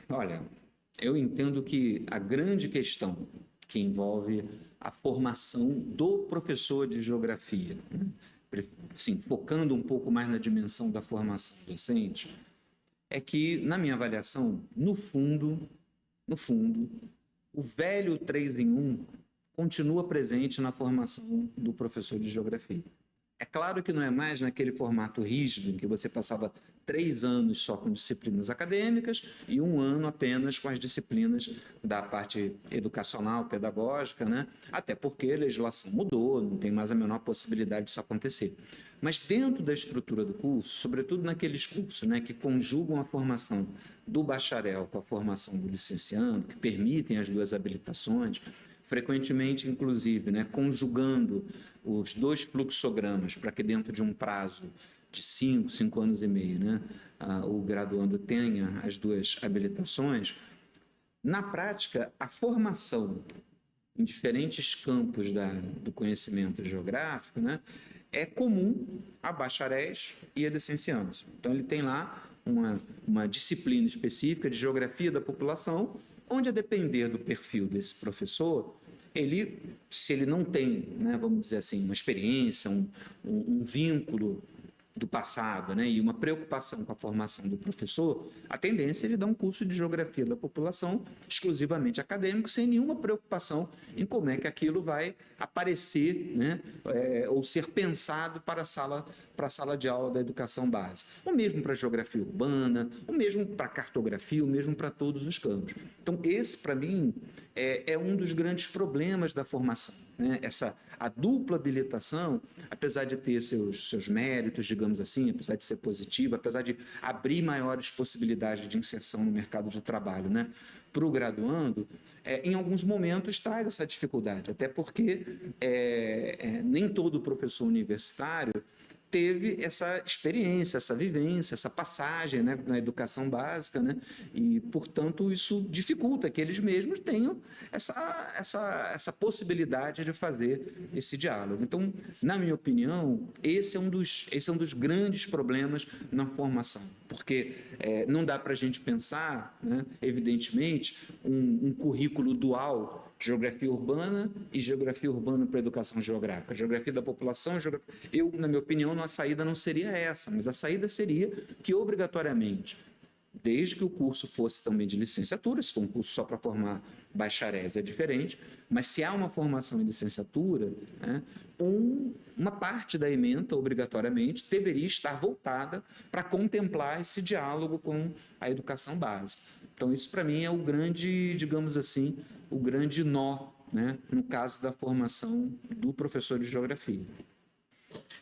Olha, eu entendo que a grande questão que envolve a formação do professor de geografia, né? Sim, focando um pouco mais na dimensão da formação docente, é que, na minha avaliação, no fundo, o velho 3 em 1 continua presente na formação do professor de geografia. É claro que não é mais naquele formato rígido em que você passava 3 anos só com disciplinas acadêmicas e 1 ano apenas com as disciplinas da parte educacional, pedagógica, né? Até porque a legislação mudou, não tem mais a menor possibilidade disso acontecer. Mas dentro da estrutura do curso, sobretudo naqueles cursos, né, que conjugam a formação do bacharel com a formação do licenciando, que permitem as duas habilitações, frequentemente, inclusive, né, conjugando os dois fluxogramas para que dentro de um prazo de 5 anos e meio, né, o graduando tenha as duas habilitações. Na prática, a formação em diferentes campos do conhecimento geográfico, né, é comum a bacharéis e a licenciandos. Então, ele tem lá uma disciplina específica de geografia da população, onde, a depender do perfil desse professor, se ele não tem, né, vamos dizer assim, uma experiência, um vínculo do passado, né, e uma preocupação com a formação do professor, a tendência é ele dar um curso de geografia da população exclusivamente acadêmico, sem nenhuma preocupação em como é que aquilo vai aparecer, né, ou ser pensado para a sala de aula da educação básica. O mesmo para a geografia urbana, o mesmo para a cartografia, o mesmo para todos os campos. Então, esse, para mim, é um dos grandes problemas da formação, né? A dupla habilitação, apesar de ter seus méritos, digamos assim, apesar de ser positiva, apesar de abrir maiores possibilidades de inserção no mercado de trabalho, né, para o graduando, em alguns momentos traz essa dificuldade, até porque nem todo professor universitário teve essa experiência, essa vivência, essa passagem, né, na educação básica, né, e, portanto, isso dificulta que eles mesmos tenham essa possibilidade de fazer esse diálogo. Então, na minha opinião, esse é um dos grandes problemas na formação, porque não dá para a gente pensar, né, evidentemente, um currículo dual, geografia urbana e geografia urbana para educação geográfica, geografia da população. Na minha opinião, a saída não seria essa, mas a saída seria que, obrigatoriamente, desde que o curso fosse também de licenciatura, se for um curso só para formar bacharéis é diferente, mas se há uma formação em licenciatura, né, uma parte da ementa, obrigatoriamente, deveria estar voltada para contemplar esse diálogo com a educação básica. Então, isso, para mim, é o grande, digamos assim, o grande nó, né, no caso da formação do professor de geografia.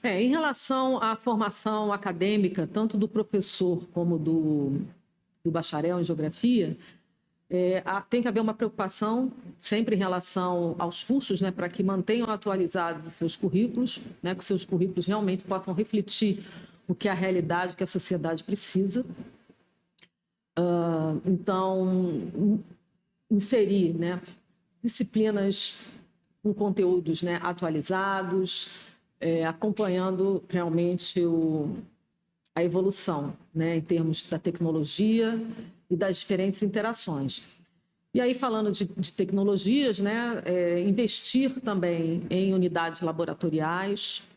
Em relação à formação acadêmica, tanto do professor como do bacharel em geografia, tem que haver uma preocupação sempre em relação aos cursos, né, para que mantenham atualizados os seus currículos, né, que os seus currículos realmente possam refletir o que é a realidade, o que a sociedade precisa. Então, inserir, né, disciplinas com conteúdos, né, atualizados, acompanhando realmente a evolução, né, em termos da tecnologia e das diferentes interações. E aí, falando de tecnologias, né, investir também em unidades laboratoriais,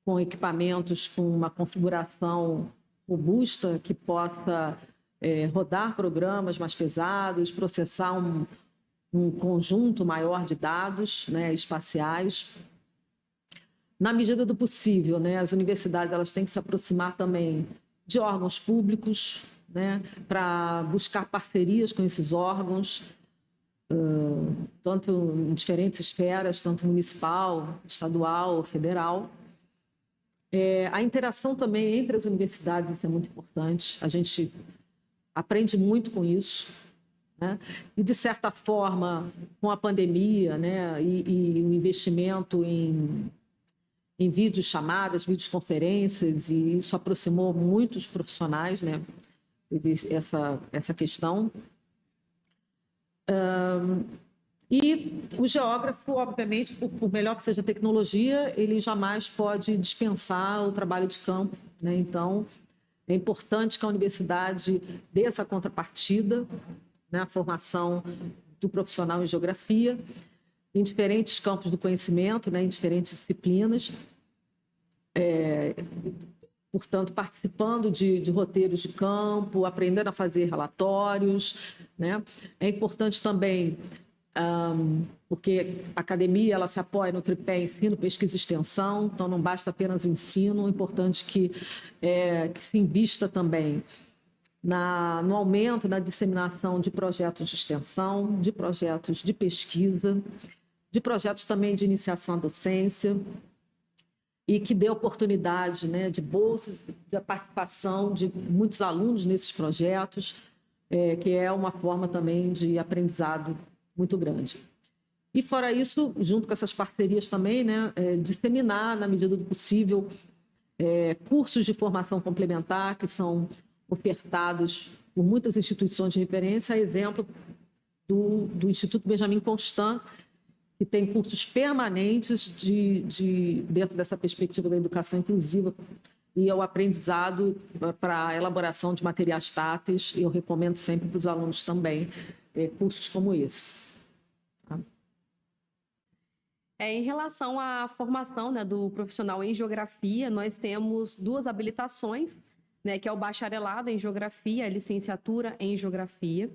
com equipamentos com uma configuração robusta que possa rodar programas mais pesados, processar um conjunto maior de dados, né, espaciais. Na medida do possível, né, as universidades elas têm que se aproximar também de órgãos públicos, né, para buscar parcerias com esses órgãos, tanto em diferentes esferas, tanto municipal, estadual, federal. A interação também entre as universidades, isso é muito importante. A gente aprende muito com isso, né? E, de certa forma, com a pandemia, né, e o investimento em videochamadas, videoconferências, e isso aproximou muitos profissionais, né? Teve essa questão. E o geógrafo, obviamente, por melhor que seja a tecnologia, ele jamais pode dispensar o trabalho de campo, né? Então, É importante que a universidade dê essa contrapartida, né, a formação do profissional em geografia, em diferentes campos do conhecimento, né, em diferentes disciplinas. Portanto, participando de roteiros de campo, aprendendo a fazer relatórios, né? É importante também, porque a academia ela se apoia no tripé ensino, pesquisa e extensão, então não basta apenas o ensino, é importante que se invista também no aumento, na disseminação de projetos de extensão, de projetos de pesquisa, de projetos também de iniciação à docência, e que dê oportunidade, né, de bolsas, da participação de muitos alunos nesses projetos, que é uma forma também de aprendizado muito grande. E fora isso, junto com essas parcerias também, né, disseminar, na medida do possível, cursos de formação complementar que são ofertados por muitas instituições de referência, a exemplo do Instituto Benjamin Constant, que tem cursos permanentes dentro dessa perspectiva da educação inclusiva e ao aprendizado para a elaboração de materiais táteis. Eu recomendo sempre para os alunos também cursos como esse. Em relação à formação, né, do profissional em geografia, nós temos 2 habilitações, né, que é o bacharelado em geografia, a licenciatura em geografia.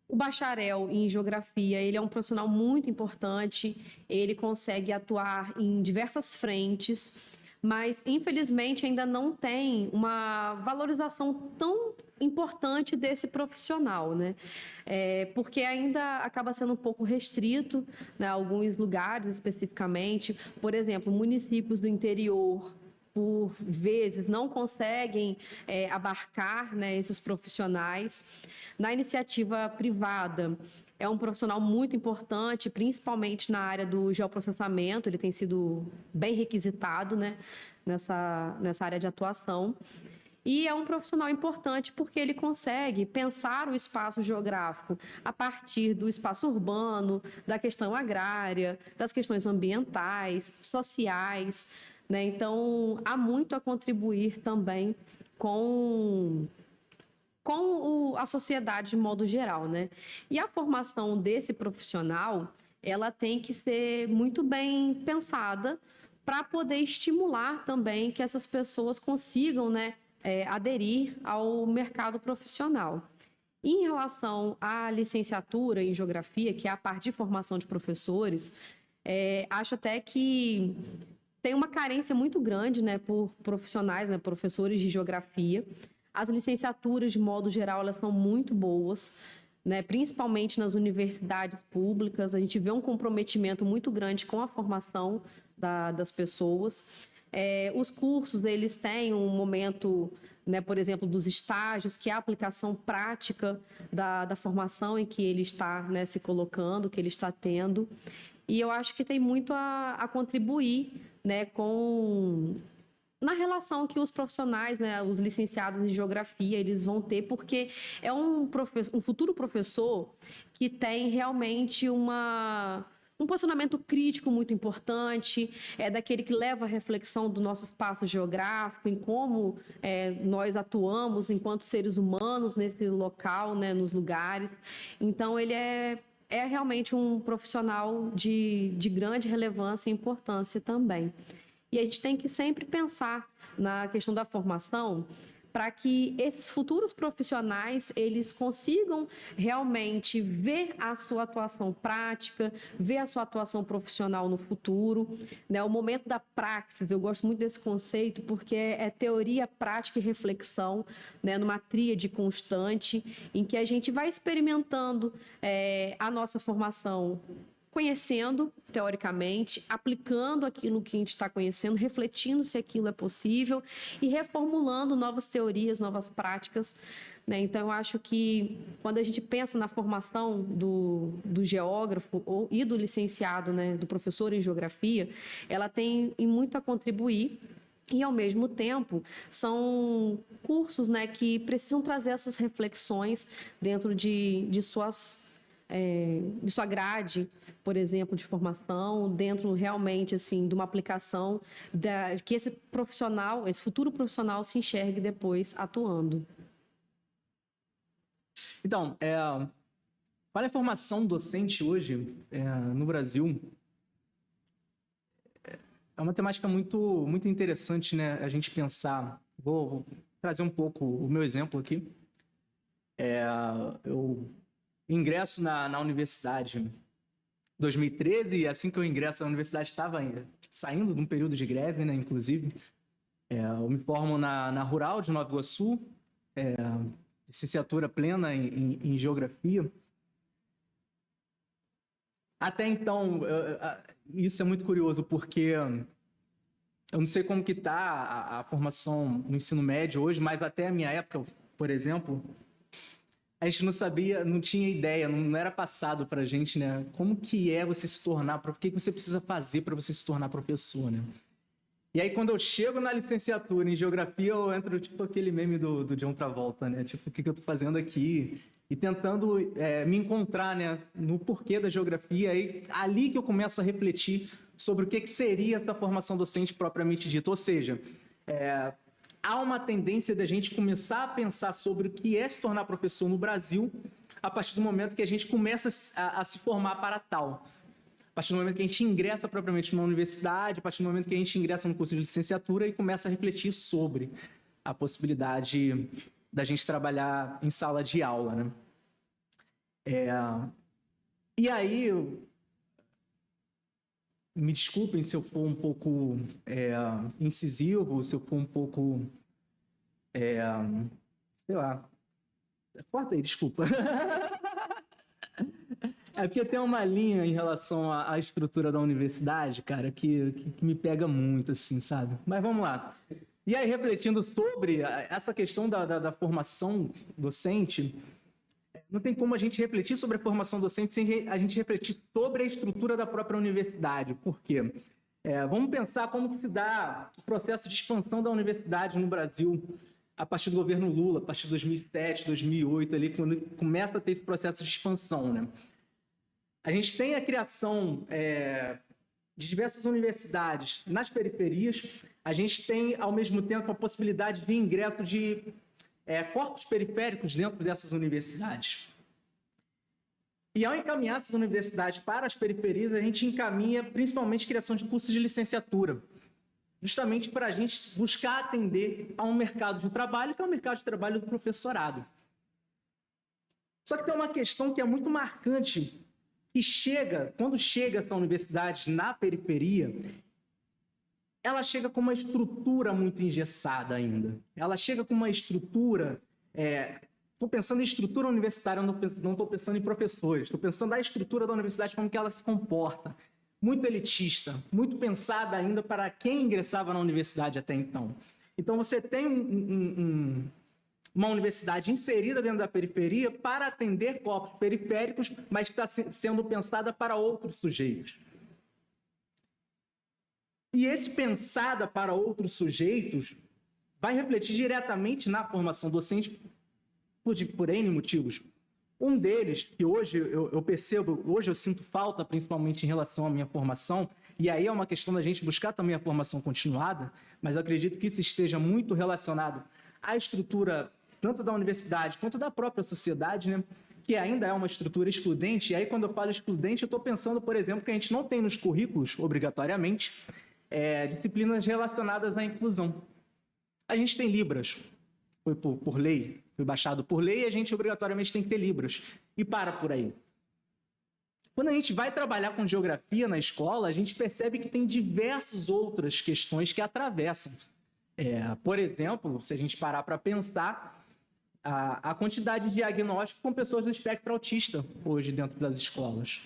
O bacharel em geografia, ele é um profissional muito importante, ele consegue atuar em diversas frentes, mas infelizmente ainda não tem uma valorização tão importante desse profissional, né? Porque ainda acaba sendo um pouco restrito, né, alguns lugares especificamente, por exemplo, municípios do interior, por vezes, não conseguem abarcar, né, esses profissionais. Na iniciativa privada, é um profissional muito importante, principalmente na área do geoprocessamento, ele tem sido bem requisitado, né, nessa área de atuação. E é um profissional importante porque ele consegue pensar o espaço geográfico a partir do espaço urbano, da questão agrária, das questões ambientais, sociais, né? Então, há muito a contribuir também com a sociedade de modo geral, né? E a formação desse profissional, ela tem que ser muito bem pensada para poder estimular também que essas pessoas consigam, né, aderir ao mercado profissional. Em relação à licenciatura em geografia, que é a parte de formação de professores, acho até que tem uma carência muito grande, né, por profissionais, né, professores de geografia. As licenciaturas, de modo geral, elas são muito boas, né, principalmente nas universidades públicas. A gente vê um comprometimento muito grande com a formação das pessoas. Os cursos, eles têm um momento, né, por exemplo, dos estágios, que é a aplicação prática da formação em que ele está, né, se colocando, que ele está tendo. E eu acho que tem muito a contribuir, né, na relação que os profissionais, né, os licenciados em geografia, eles vão ter, porque é um futuro professor que tem realmente um posicionamento crítico muito importante, é daquele que leva a reflexão do nosso espaço geográfico, em como nós atuamos enquanto seres humanos nesse local, né, nos lugares. Então, ele é realmente um profissional de grande relevância e importância também. E a gente tem que sempre pensar na questão da formação para que esses futuros profissionais, eles consigam realmente ver a sua atuação prática, ver a sua atuação profissional no futuro, né? O momento da praxis, eu gosto muito desse conceito, porque é teoria, prática e reflexão, né? Numa tríade constante, em que a gente vai experimentando a nossa formação, conhecendo teoricamente, aplicando aquilo que a gente está conhecendo, refletindo se aquilo é possível e reformulando novas teorias, novas práticas, né? Então, eu acho que quando a gente pensa na formação do geógrafo e do licenciado, né, do professor em geografia, ela tem muito a contribuir. E, ao mesmo tempo, são cursos, né, que precisam trazer essas reflexões dentro de suas de sua grade, por exemplo, de formação, dentro realmente assim de uma aplicação que esse profissional, esse futuro profissional se enxergue depois atuando. Então, qual é a formação docente hoje no Brasil? É uma temática muito interessante, né? A gente pensar. Vou trazer um pouco o meu exemplo aqui. Eu ingresso na universidade em 2013, e assim que eu ingresso na universidade estava saindo de um período de greve, né? Inclusive, eu me formo na Rural de Nova Iguaçu, licenciatura plena em Geografia. Até então, isso é muito curioso, porque eu não sei como que está a formação no ensino médio hoje, mas até a minha época, por exemplo, a gente não sabia, não tinha ideia, não era passado para a gente, né? Como que você se tornar, o que você precisa fazer para você se tornar professor, né? E aí, quando eu chego na licenciatura em Geografia, eu entro tipo aquele meme do John Travolta, né? Tipo, o que eu estou fazendo aqui? E tentando me encontrar, né, no porquê da Geografia. E ali que eu começo a refletir sobre o que seria essa formação docente propriamente dita. Ou seja, há uma tendência da gente começar a pensar sobre o que é se tornar professor no Brasil a partir do momento que a gente começa a se formar para tal. A partir do momento que a gente ingressa propriamente numa universidade, a partir do momento que a gente ingressa no curso de licenciatura e começa a refletir sobre a possibilidade da gente trabalhar em sala de aula, né? E aí, me desculpem se eu for um pouco incisivo, se eu for um pouco, sei lá, corta aí, desculpa. É porque tem uma linha em relação à estrutura da universidade, cara, que me pega muito, assim, sabe? Mas vamos lá. E aí, refletindo sobre essa questão da formação docente, não tem como a gente refletir sobre a formação docente sem a gente refletir sobre a estrutura da própria universidade. Por quê? Vamos pensar como que se dá o processo de expansão da universidade no Brasil a partir do governo Lula, a partir de 2007, 2008, ali, quando começa a ter esse processo de expansão, né? A gente tem a criação de diversas universidades nas periferias. A gente tem, ao mesmo tempo, a possibilidade de ingresso de corpos periféricos dentro dessas universidades. E ao encaminhar essas universidades para as periferias, a gente encaminha principalmente a criação de cursos de licenciatura, justamente para a gente buscar atender a um mercado de trabalho, que é o mercado de trabalho do professorado. Só que tem uma questão que é muito marcante, que quando chega essa universidade na periferia, ela chega com uma estrutura muito engessada ainda. Ela chega com uma estrutura... Estou pensando em estrutura universitária, não estou pensando em professores. Estou pensando na estrutura da universidade, como que ela se comporta. Muito elitista, muito pensada ainda para quem ingressava na universidade até então. Então, você tem uma universidade inserida dentro da periferia para atender corpos periféricos, mas que está sendo pensada para outros sujeitos. E esse pensada para outros sujeitos vai refletir diretamente na formação docente por N motivos. Um deles, que hoje eu percebo, hoje eu sinto falta, principalmente em relação à minha formação, e aí é uma questão da gente buscar também a formação continuada, mas eu acredito que isso esteja muito relacionado à estrutura tanto da universidade quanto da própria sociedade, né? Que ainda é uma estrutura excludente. E aí, quando eu falo excludente, eu estou pensando, por exemplo, que a gente não tem nos currículos, obrigatoriamente, disciplinas relacionadas à inclusão. A gente tem Libras, foi por lei, foi baixado por lei, e a gente obrigatoriamente tem que ter Libras. E para por aí. Quando a gente vai trabalhar com geografia na escola, a gente percebe que tem diversas outras questões que atravessam. Por exemplo, se a gente parar para pensar, a quantidade de diagnóstico com pessoas do espectro autista hoje dentro das escolas.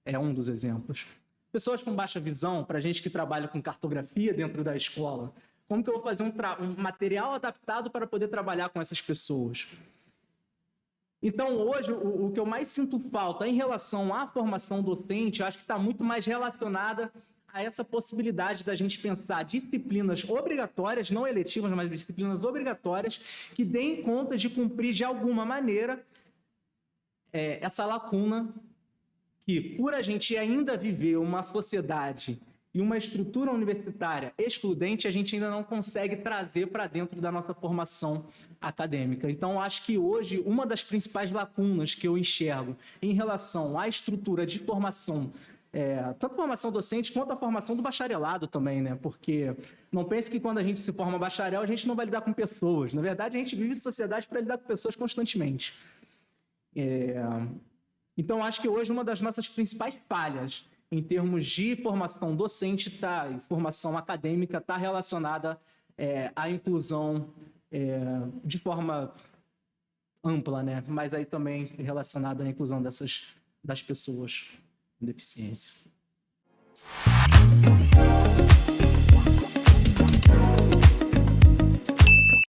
É um dos exemplos. Pessoas com baixa visão, para a gente que trabalha com cartografia dentro da escola, como que eu vou fazer um material adaptado para poder trabalhar com essas pessoas? Então, hoje, o que eu mais sinto falta em relação à formação docente, eu acho que está muito mais relacionada a essa possibilidade da gente pensar disciplinas obrigatórias, não eletivas, mas disciplinas obrigatórias, que deem conta de cumprir, de alguma maneira, essa lacuna que, por a gente ainda viver uma sociedade e uma estrutura universitária excludente, a gente ainda não consegue trazer para dentro da nossa formação acadêmica. Então, acho que hoje uma das principais lacunas que eu enxergo em relação à estrutura de formação, tanto a formação docente quanto a formação do bacharelado também, né? Porque não pense que quando a gente se forma bacharel, a gente não vai lidar com pessoas. Na verdade, a gente vive em sociedade para lidar com pessoas constantemente. Então, acho que hoje uma das nossas principais falhas em termos de formação docente e formação acadêmica está relacionada à inclusão de forma ampla, né? Mas aí também relacionada à inclusão das pessoas com deficiência.